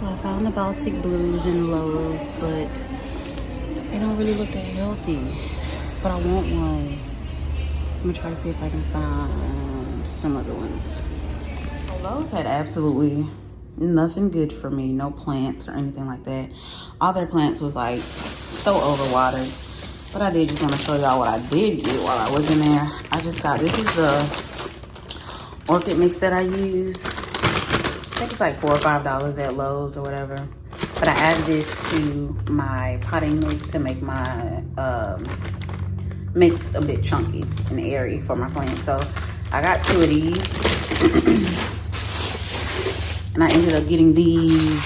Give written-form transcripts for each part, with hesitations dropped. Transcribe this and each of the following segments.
So I found the Baltic Blues in Lowe's, but they don't really look that healthy. But I want one. I'm gonna try to see if I can find some other ones. Lowe's had absolutely nothing good for me. No plants or anything like that. All their plants was like so overwatered. But I did just want to show y'all what I did get while I was in there. I just got, this is the orchid mix that I use. I think it's like $4 or $5 at Lowe's or whatever. But I added this to my potting mix to make my mix a bit chunky and airy for my plants. So I got 2 of these. And I ended up getting these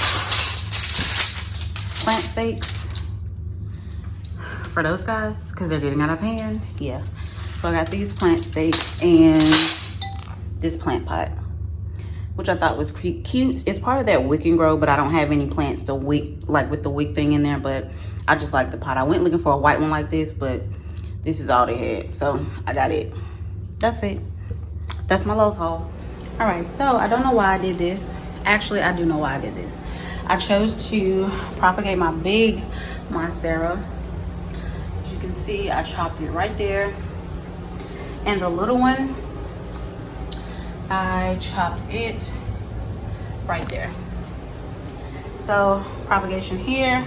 plant stakes for those guys because they're getting out of hand. Yeah. So I got these plant stakes and this plant pot, which I thought was cute. It's part of that wick and grow, but I don't have any plants to wick, like with the wick thing in there, but I just like the pot. I went looking for a white one like this, but this is all they had. So I got it. That's it. That's my Lowe's haul. All right, so I don't know why I did this. Actually, I do know why I did this. I chose to propagate my big monstera. As you can see, I chopped it right there. And the little one, I chopped it right there. So propagation here,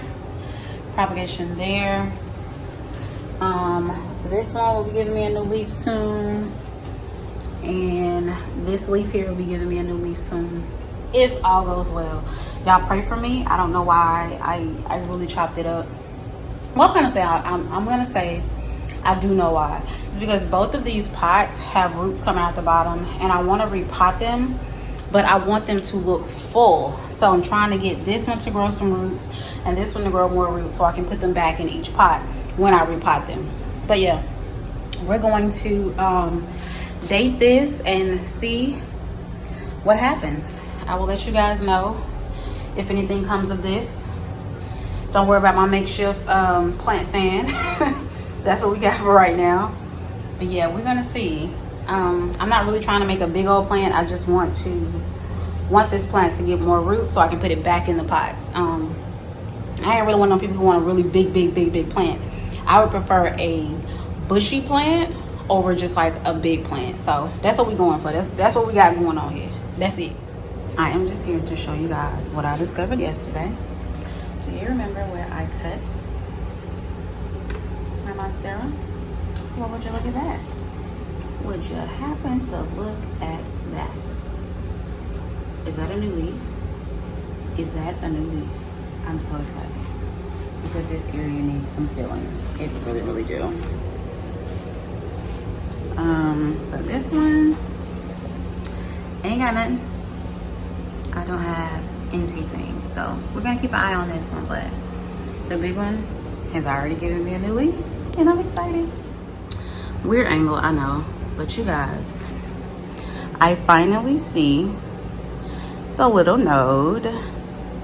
propagation there. This one will be giving me a new leaf soon. And this leaf here will be giving me a new leaf soon, if all goes well. Y'all pray for me. I don't know why I really chopped it up. Well, I'm gonna say I do know why. It's because both of these pots have roots coming out the bottom, and I want to repot them, but I want them to look full. So I'm trying to get this one to grow some roots and this one to grow more roots so I can put them back in each pot when I repot them. But yeah, we're going to date this and see what happens. I will let you guys know if anything comes of this. Don't worry about my makeshift plant stand. That's what we got for right now. But yeah, we're gonna see. I'm not really trying to make a big old plant. I just want this plant to get more roots so I can put it back in the pots. I ain't really one of those people who want a really big plant. I would prefer a bushy plant over just like a big plant. So that's what we're going for. That's what we got going on here. That's it. I am just here to show you guys what I discovered yesterday. Do you remember where I cut my monstera? Well, would you look at that? Would you happen to look at that? Is that a new leaf? Is that a new leaf? I'm so excited because this area needs some filling. It really do. But this one ain't got nothing. I don't have anything, so we're gonna keep an eye on this one. But the big one has already given me a new leaf, and I'm excited. Weird angle, I know, but you guys, I finally see the little node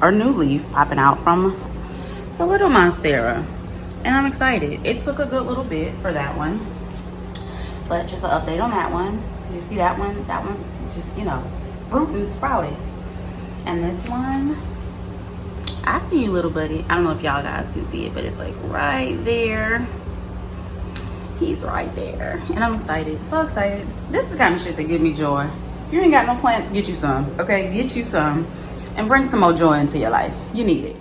or new leaf popping out from the little monstera, and I'm excited. It took a good little bit for that one, but just an update on that one. You see that one? That one's just, you know, sprouted. And this one, I see you, little buddy. I don't know if y'all guys can see it, but it's like right there. He's right there, and I'm excited, so excited. This is the kind of shit that give me joy. If you ain't got no plants, get you some, okay? Get you some and bring some more joy into your life. You need it.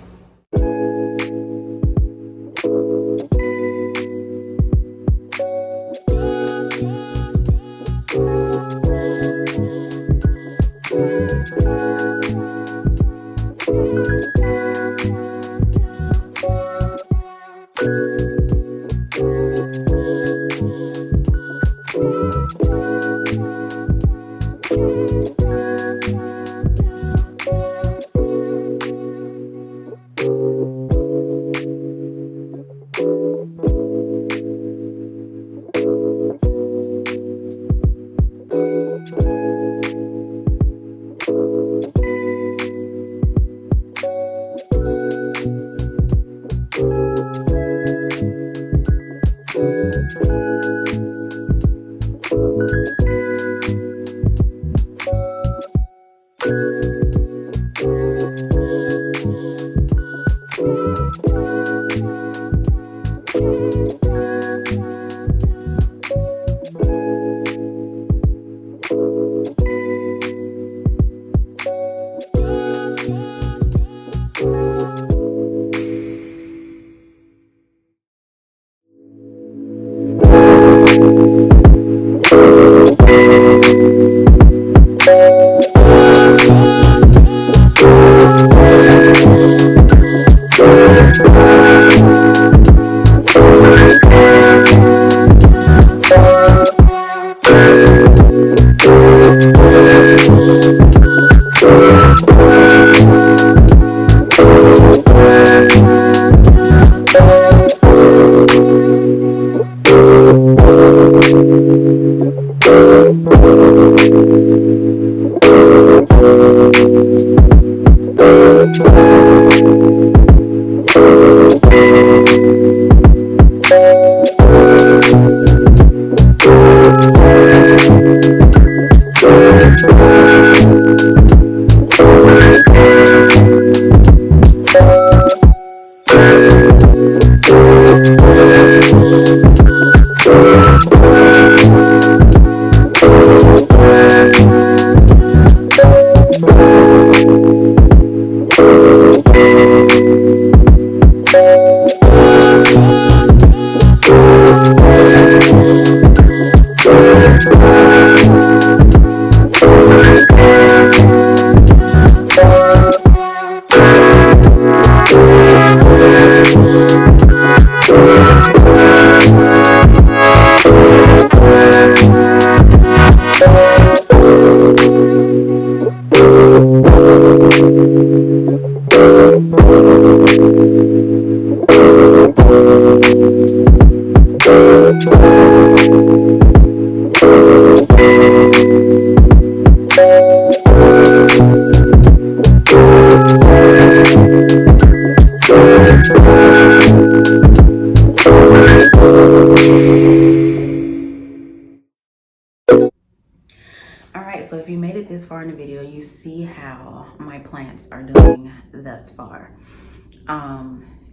Alright, so if you made it this far in the video, you see how my plants are doing thus far.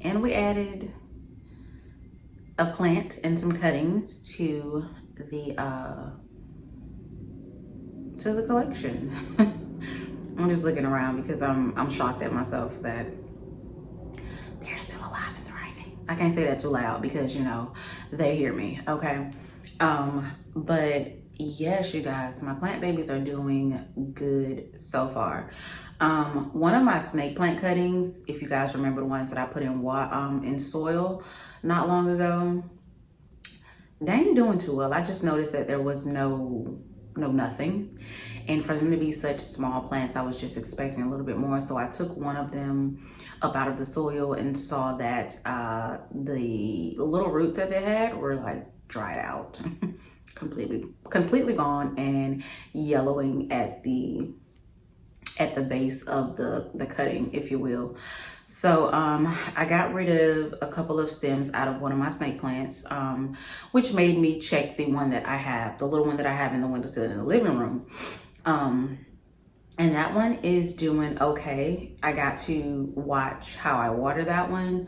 And we added a plant and some cuttings to the collection. I'm just looking around because I'm shocked at myself that they're still alive and thriving. I can't say that too loud because, you know, they hear me, okay? But yes, you guys, my plant babies are doing good so far. One of my snake plant cuttings, if you guys remember the ones that I put in soil not long ago, they ain't doing too well. I just noticed that there was nothing. And for them to be such small plants, I was just expecting a little bit more. So I took one of them up out of the soil and saw that the little roots that they had were like dried out. completely gone and yellowing at the base of the cutting, if you will. So I got rid of a couple of stems out of one of my snake plants, which made me check the one that I have, the little one that I have in the windowsill in the living room. And that one is doing okay. I got to watch how I water that one.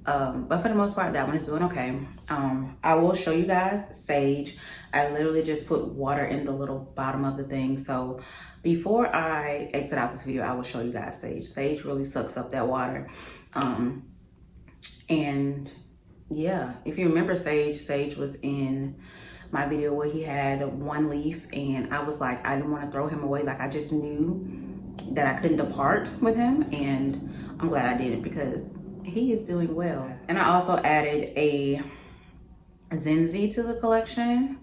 But for the most part, that one is doing okay. I will show you guys sage. I literally just put water in the little bottom of the thing. So before I exit out this video, I will show you guys sage. Sage really sucks up that water. And yeah, if you remember Sage was in my video where he had one leaf and I was like, I didn't want to throw him away. Like I just knew that I couldn't depart with him, and I'm glad I didn't because he is doing well. And I also added a Zinzi to the collection.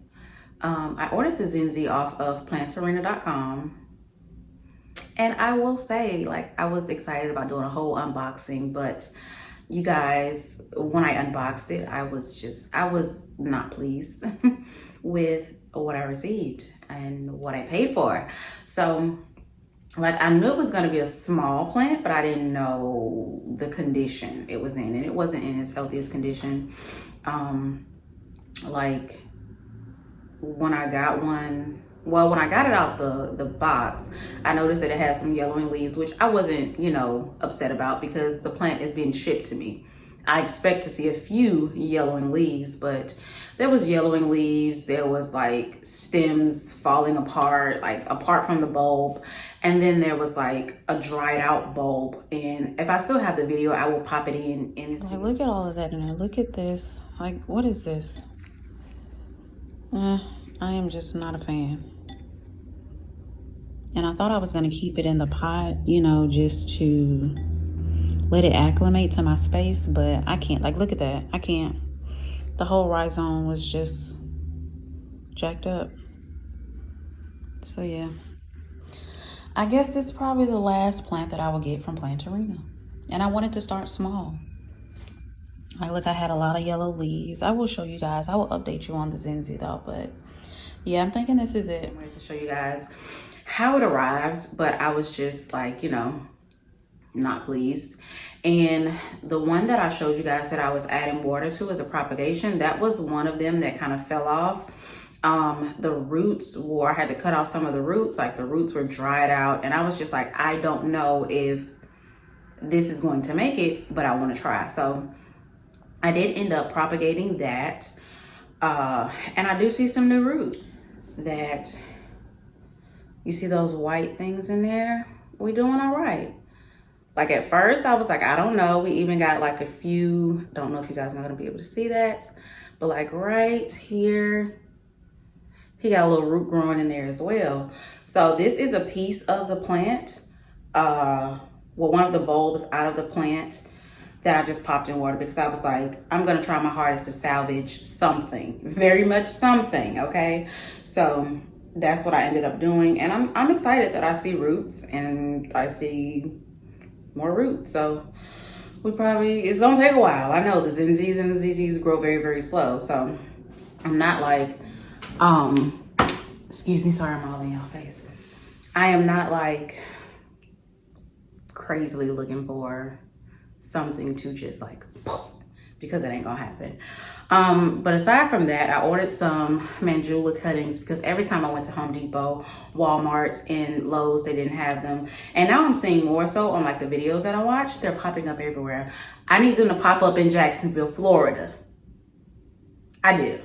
I ordered the Zinzi off of plantarena.com. And I will say, like, I was excited about doing a whole unboxing, but you guys, when I unboxed it, I was not pleased with what I received and what I paid for. So, like, I knew it was going to be a small plant, but I didn't know the condition it was in, and it wasn't in its healthiest condition. Like, when I got one, well, when I got it out the box, I noticed that it had some yellowing leaves, which I wasn't, you know, upset about because the plant is being shipped to me. I expect to see a few yellowing leaves, but there was yellowing leaves. There was like stems falling apart, like apart from the bulb. And then there was like a dried out bulb. And if I still have the video, I will pop it in this video. Look at all of that, and I look at this. Like, what is this? I am just not a fan. And I thought I was going to keep it in the pot, you know, just to let it acclimate to my space, but I can't. Like, look at that. I can't. The whole rhizome was just jacked up. So yeah, I guess this is probably the last plant that I will get from Plantarina. And I wanted to start small. Like, look, I had a lot of yellow leaves. I will show you guys. I will update you on the Zenzi though, but yeah, I'm thinking this is it. I'm ready to show you guys how it arrived, but I was just like, you know, not pleased. And the one that I showed you guys that I was adding water to as a propagation, that was one of them that kind of fell off. The roots I had to cut off some of the roots, like the roots were dried out, and I was just like, I don't know if this is going to make it, but I want to try. So I did end up propagating that, and I do see some new roots. That you see those white things in there. We doing all right. Like at first I was like, I don't know. We even got like a few, don't know if you guys are gonna be able to see that, but like right here, he got a little root growing in there as well. So this is a piece of the plant, well, one of the bulbs out of the plant that I just popped in water because I was like, I'm gonna try my hardest to salvage something, very much something, okay? So that's what I ended up doing. And I'm excited that I see roots and I see more roots. So it's gonna take a while. I know the Zenzis and the ZZs grow very, very slow. So I'm not like, excuse me, sorry, I'm all in y'all face. I am not like crazily looking for something to just like, because it ain't gonna happen. But aside from that, I ordered some Mandula cuttings because every time I went to Home Depot, Walmart, and Lowe's, they didn't have them. And now I'm seeing more so on like the videos that I watch, they're popping up everywhere. I need them to pop up in Jacksonville, Florida. I do.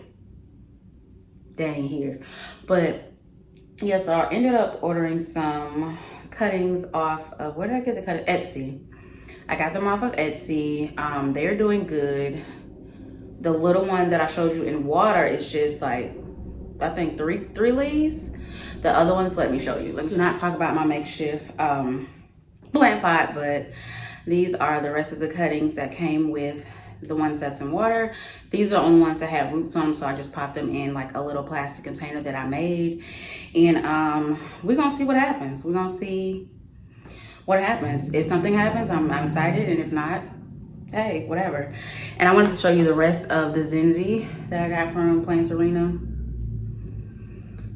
They ain't here. But yeah, so I ended up ordering some cuttings off of, where did I get the cutting? Etsy. I got them off of Etsy. They're doing good. The little one that I showed you in water is just like, I think three leaves. The other ones, let me show you. Let me not talk about my makeshift plant pot, but these are the rest of the cuttings that came with the ones that's in water. These are the only ones that have roots on them, so I just popped them in like a little plastic container that I made. And we're gonna see what happens. We're gonna see what happens. If something happens, I'm excited, and if not, hey, whatever. And I wanted to show you the rest of the Zenzi that I got from Plantarina.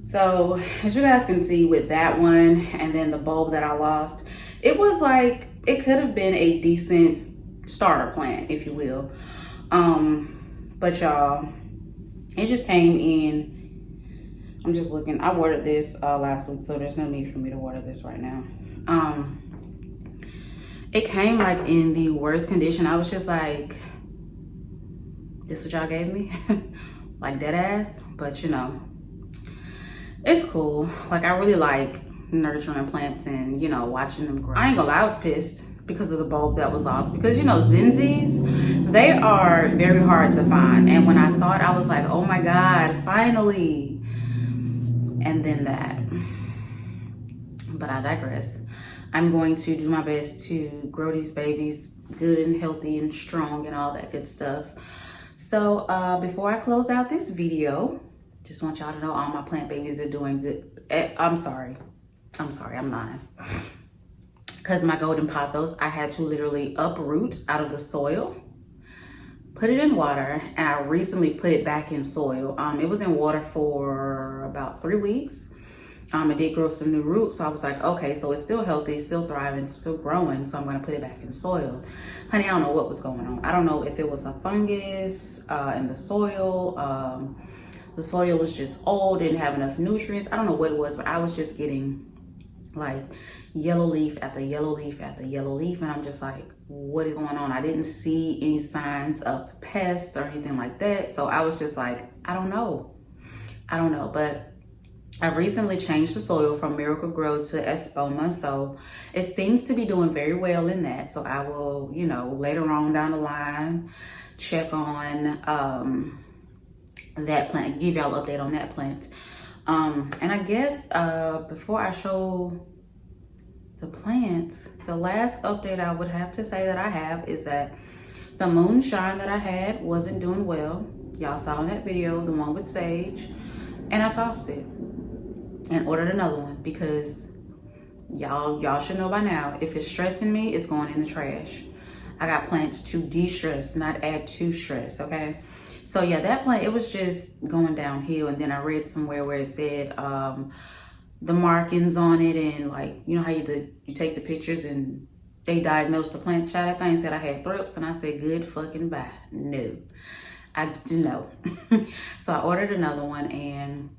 So as you guys can see with that one, and then the bulb that I lost, it was like, it could have been a decent starter plant, if you will. But y'all, it just came in. I'm just looking. I watered this last week, so there's no need for me to water this right now. It came like in the worst condition. I was just like, this what y'all gave me? Like dead ass. But you know, it's cool. Like I really like nurturing plants and, you know, watching them grow. I ain't gonna lie, I was pissed because of the bulb that was lost. Because, you know, Zenzis, they are very hard to find. And when I saw it, I was like, oh my God, finally. And then that. But I digress. I'm going to do my best to grow these babies good and healthy and strong and all that good stuff. So before I close out this video, just want y'all to know all my plant babies are doing good. I'm sorry, I'm lying. Because my golden pothos, I had to literally uproot out of the soil, put it in water, and I recently put it back in soil. It was in water for about 3 weeks. It did grow some new roots, so I was like, okay, so it's still healthy, still thriving, still growing, so I'm gonna put it back in soil. Honey, I don't know what was going on. I don't know if it was a fungus in the soil. The soil was just old, didn't have enough nutrients. I don't know what it was, but I was just getting like yellow leaf after yellow leaf after yellow leaf, and I'm just like, what is going on? I didn't see any signs of pests or anything like that, so I was just like, I don't know, but I recently changed the soil from Miracle Grow to Espoma, so it seems to be doing very well in that. So I will, you know, later on down the line, check on that plant, give y'all an update on that plant. And I guess before I show the plants, the last update I would have to say that I have is that the moonshine that I had wasn't doing well. Y'all saw in that video, the one with sage, and I tossed it and ordered another one because Y'all should know by now, if it's stressing me, it's going in the trash. I got plants to de-stress, not add to stress, okay? So yeah, that plant, it was just going downhill. And then I read somewhere where it said the markings on it, and like, you know how you take the pictures and they diagnosed the plant. Child, that thing said I had thrips, and I said, good fucking bye. No, I didn't know. So I ordered another one, and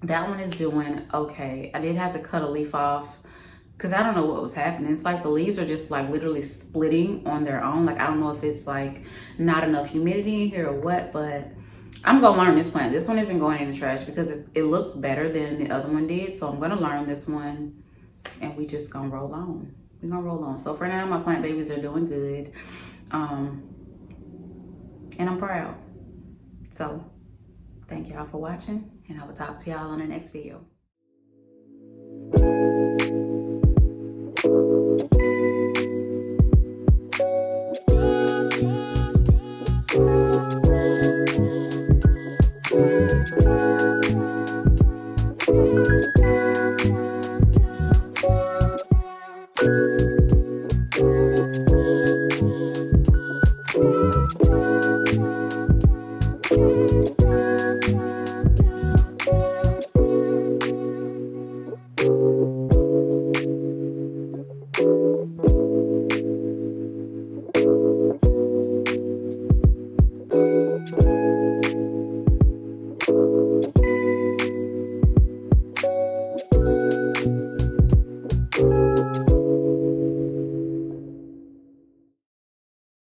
that one is doing okay. I did have to cut a leaf off because I don't know what was happening. It's like the leaves are just like literally splitting on their own. Like, I don't know if it's like not enough humidity in here or what, but I'm gonna learn this plant. This one isn't going in the trash because it looks better than the other one did. So I'm gonna learn this one, and we just gonna roll on. We're gonna roll on. So for now, my plant babies are doing good. And I'm proud. So thank y'all for watching, and I will talk to y'all on the next video. Thank you.